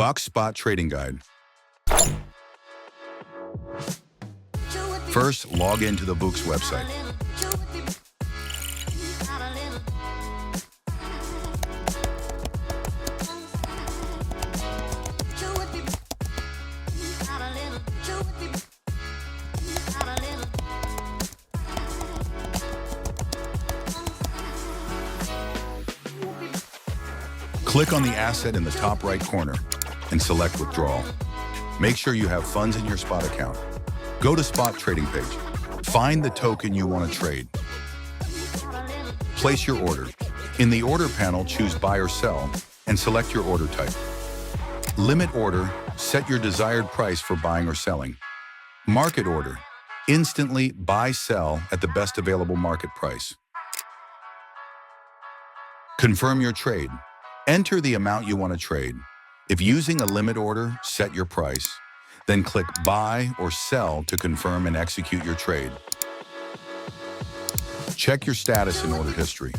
VOOX Spot Trading Guide. First, log into the VOOX website. Click on the asset in the top right corner and select Withdrawal. Make sure you have funds in your spot account. Go to Spot Trading page. Find the token you want to trade. Place your order. In the order panel, choose Buy or Sell and select your order type. Limit order, set your desired price for buying or selling. Market order, instantly buy/sell at the best available market price. Confirm your trade. Enter the amount you want to trade. If using a limit order, set your price. Then click Buy or Sell to confirm and execute your trade. Check your status in order history.